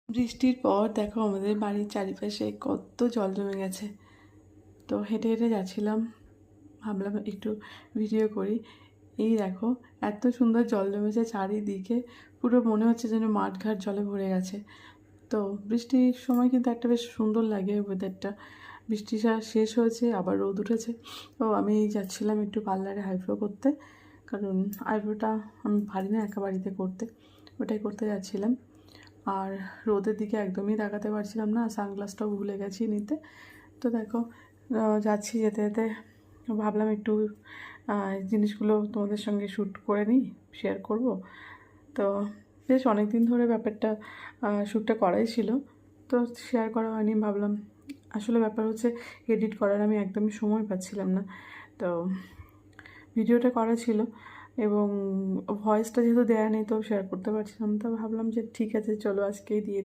বৃষ্টির পর দেখো আমাদের বাড়ির চারিপাশে কত জল জমে গেছে। তো হেঁটে হেঁটে যাচ্ছিলাম, ভাবলাম একটু ভিডিও করি। এই দেখো এত সুন্দর জল জমেছে চারিদিকে, পুরো মনে হচ্ছে যেন মাঠঘাট জলে ভরে গেছে। তো বৃষ্টির সময় কিন্তু একটা বেশ সুন্দর লাগে ওয়েদারটা। বৃষ্টি শেষ হয়েছে, আবার রোদ উঠেছে। তো আমি যাচ্ছিলাম একটু পার্লারে আইব্রো করতে, কারণ আইব্রোটা আমি পারি না একা বাড়িতে করতে, ওটাই করতে যাচ্ছিলাম। আর রোদের দিকে একদমই তাকাতে পারছিলাম না, সানগ্লাসটাও ভুলে গেছি নিতে। তো দেখো যাচ্ছি, যেতে যেতে ভাবলাম একটু জিনিসগুলো তোমাদের সঙ্গে শ্যুট করে নিই, শেয়ার করব। তো বেশ অনেক দিন ধরে ব্যাপারটা শ্যুটটা করাই ছিল, তো শেয়ার করা হয়নি। ভাবলাম আসলে ব্যাপার হচ্ছে এডিট করার আমি একদমই সময় পাচ্ছিলাম না। তো ভিডিওটা করা ছিল এবং ভয়েসটা যেহেতু দেয়া নেই, তো শেয়ার করতে পারছিলাম। তো ভাবলাম যে ঠিক আছে, চলো আজকেই দিয়ে